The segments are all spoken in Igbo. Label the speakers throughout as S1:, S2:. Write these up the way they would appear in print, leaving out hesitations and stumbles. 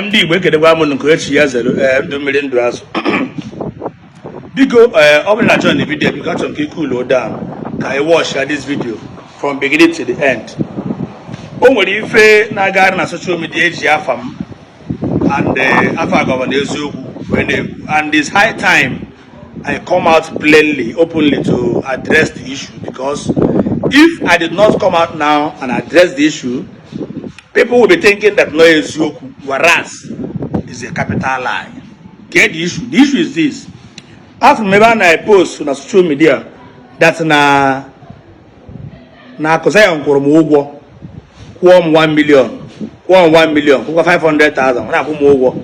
S1: Ndi Igbo ekedekwa m nke echi ya zero ndụ mmiri ndụ azụ. Biko ọ bụrụ na join the video because of cool down. Can I watch this video from beginning to the end? O nwere ife na-aga na social media eji afa m and afa gọvanọ eziokwu and it's high time I come out plainly, openly to address the issue, because if I did not come out now and address the issue, people will be thinking that no eziokwu, whereas is a capital lie. Get the issue. The issue is this. After maybe I post on social media that na kozaya nkoromo ugwo kwom 1 million, kwom 1 million, kwom 500,000, na kwom ugwo.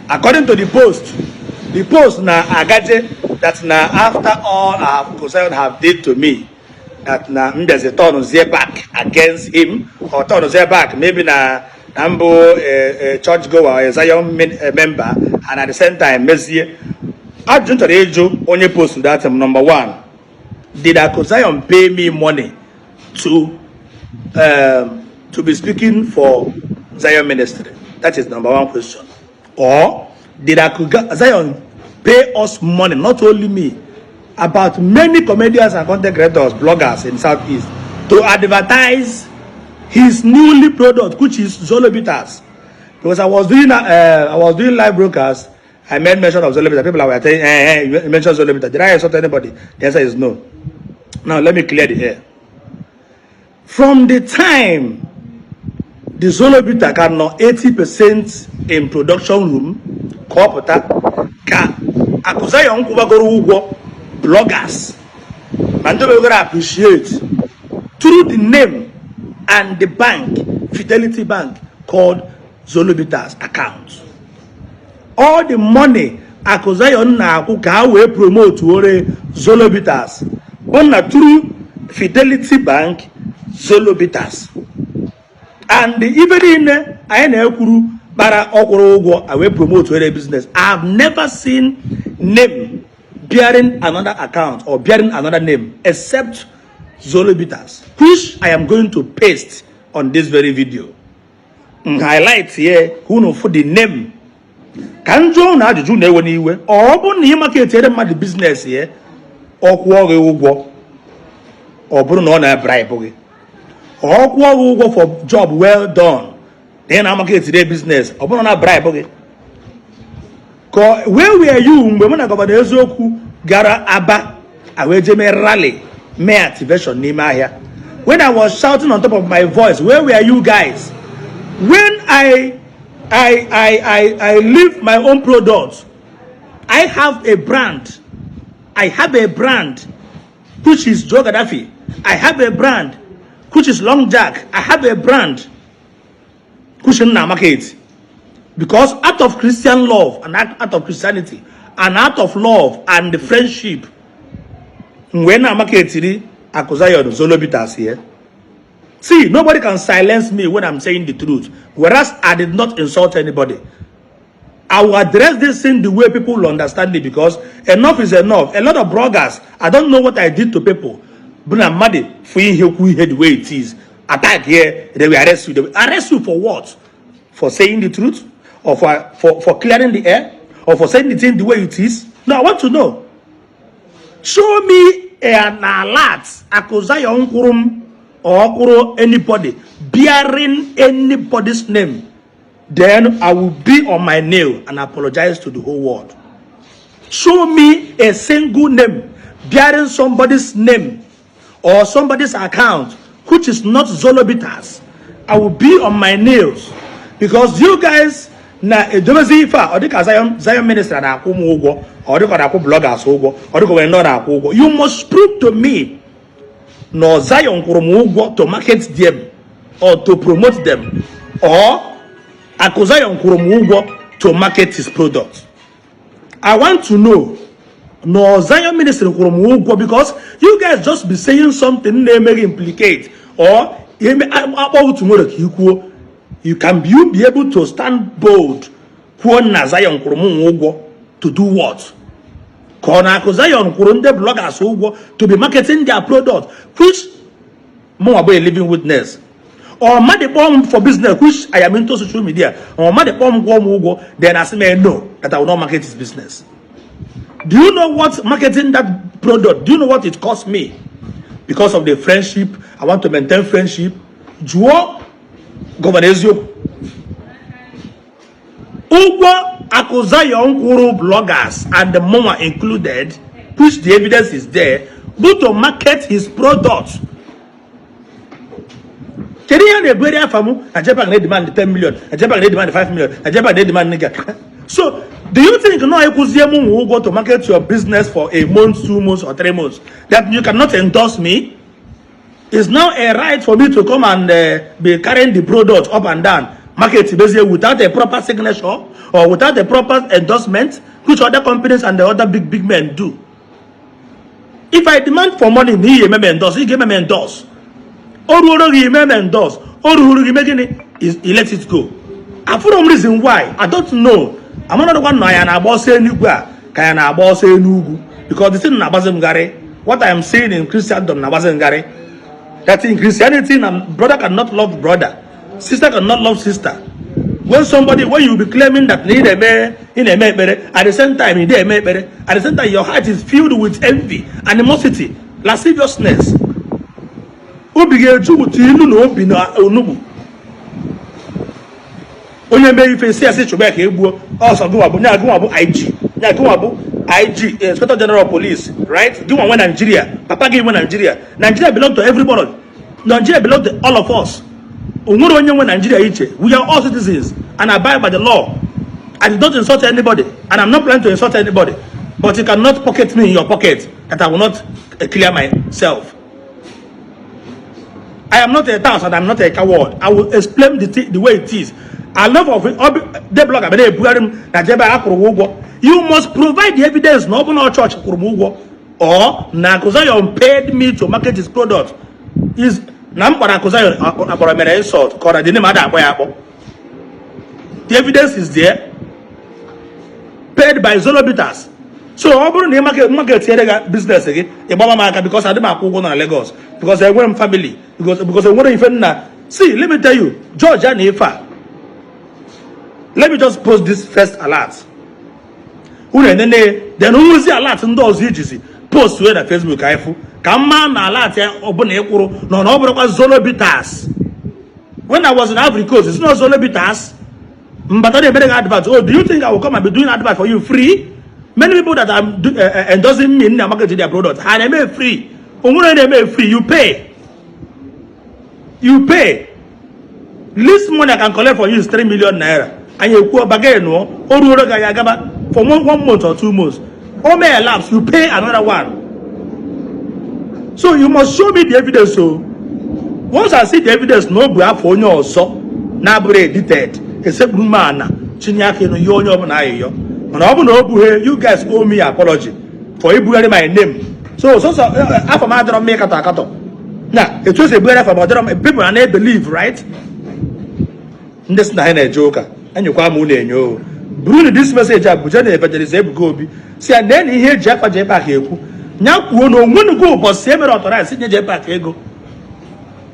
S1: According to the post na agaje that na after all our kozaya have did to me, that na there's a turn on Jpac against him, or turn on Jpac maybe na Nambo a church goer, a Zion member, and at the same time, Messiah. I don't know only post that number one. Did Zion pay me money to be speaking for Zion ministry? That is number one question. Or did Zion pay us money, not only me, about many comedians and content creators, bloggers in Southeast, to advertise his newly product, which is Zolobitas? Because I was doing live broadcast, I made mention of Zolobitas. People were saying, hey, you mentioned Zolobitas. Did I insult anybody? The answer is no. Now let me clear the air. From the time the Zolobitas got now 80% in production room, corporate, ka akuzayo nkubagoro ugwo bloggers, and they will appreciate through the name and the bank, Fidelity Bank, called Zolobitas account. All the money Akozayon na kuka we promote ore Zolobitas on through Fidelity Bank Zolobitas. And even in Ayanekuru Bara Okoro Ugwo I will promote ore business. I've never seen name bearing another account or bearing another name except Zolobitas, which I am going to paste on this very video. Highlight here who know for the name. Can you na ajụjụ na ewe n'iwe ọ bụ na ị market ere mmadụ business here ọ kwụọ gị ụgwọ ọ bụrụ na ọ na bribe gị ọ kwụọ gị ụgwọ for job well done then na market ere business ọ bụrụ na bribe gị where were you mgbe mụ na gọvanọ eziokwu gara Aba awejeme rally me activation n'ime ahịa? When I was shouting on top of my voice, where were you guys? When I leave my own product, I have a brand. I have a brand which is Joe Gaddafi. I have a brand which is Long Jack. I have a brand which is market. Because out of Christian love and out of Christianity and out of love and the friendship, when I market Akozayon Zolobitas here. See, nobody can silence me when I'm saying the truth. Whereas I did not insult anybody. I will address this thing the way people will understand it, because enough is enough. A lot of bloggers, I don't know what I did to people. But I'm mad for you the way it is. Attack here, they will arrest you. They will arrest you for what? For saying the truth? Or for clearing the air? Or for saying the thing the way it is? No, I want to know. Show me an alert, Akozayon Kurum, or anybody bearing anybody's name, then I will be on my nail and apologize to the whole world. Show me a single name bearing somebody's name or somebody's account which is not Zolobitas. I will be on my nails, because you guys na Zion minister na akumu ugo or the bloggers ugo or the not ugo. You must prove to me no Zion Kurumu to market them or to promote them, or Akozayon Kurumu to market his product. I want to know no Zion minister Kurumu, because you guys just be saying something they may implicate, or you can be able to stand bold Zion Kurumu to do what? Zion Kurunde bloggers to be marketing their product, which more about a living witness. or money bomb for business, which I am into social media, or money bomb go, then I say no, that I will not market his business. Do you know what marketing that product? Do you know what it cost me? Because of the friendship, I want to maintain friendship. Juo Governor Ugo Akuzayon Kuru bloggers and the mama included, which the evidence is there, go to market his product. Jpac demand 10 million, Jpac demand 5 million, Jpac demand nigga. So, do you think no Ekuziemu will go to market your business for a month, 2 months, or 3 months? That you cannot endorse me? It's now a right for me to come and be carrying the product up and down, market basically without a proper signature or without a proper endorsement, which other companies and the other big men do. If I demand for money, he may endorse, he may endorse. Or he may endorse, or he let it go. And for some reason why, I don't know. I'm not the one because this is Nabazengare. What I am saying in Christendom, Nabazengare. That in Christianity, brother cannot love brother, sister cannot love sister. When you be claiming that at the same time, at the same time, your heart is filled with envy, animosity, lasciviousness. IG, Inspector General Police, right? Give one Nigeria. Papa gave one Nigeria. Nigeria belongs to everybody. Nigeria belongs to all of us. We are all citizens and abide by the law. I did not insult anybody, and I'm not planning to insult anybody. But you cannot pocket me in your pocket, that I will not clear myself. I am not a task and I'm not a coward. I will explain the way it is. I love of it. You must provide the evidence. No open our church or Nakuzayon paid me to market his product. Is Nakuzayon insult? The evidence is there. Paid by Zolobitas. So I'm market business again. Because I didn't go to Lagos. Because I went family. Because I want to even see. Let me tell you, George and Ifa. Let me just post this first alert. Then who is the alert in those ages? Post to the Facebook. Come on, alert no Zolobitas. When I was in Ivory Coast, it's not Zolobitas. But I made advert. Oh, do you think I will come and be doing advert for you free? Many people that are endorsing me in the market their products, and I made free. They made free. You pay. You pay. Least money I can collect for you is 3 million naira. And you go back again, no? For one month or 2 months. All may elapse, you pay another one. So you must show me the evidence. So once I see the evidence, no graph for you also. Now edited. Except Rumana. Chinyaki no yo. You guys owe me apology for you my name. So after my drum make a now it was a better for people and they believe, right? This is not a joker. And you come and you Bruno this message Abuja evangelist go be. See and then he hear Jpac here. Now no go but same authorized Jpac ego.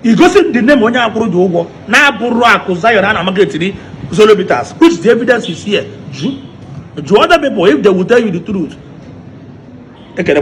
S1: He goes in the name on your approval. Now Burra Kuzayon and Amagetri Zolobitas, which the evidence is here. To other people, if they will tell you the truth, take a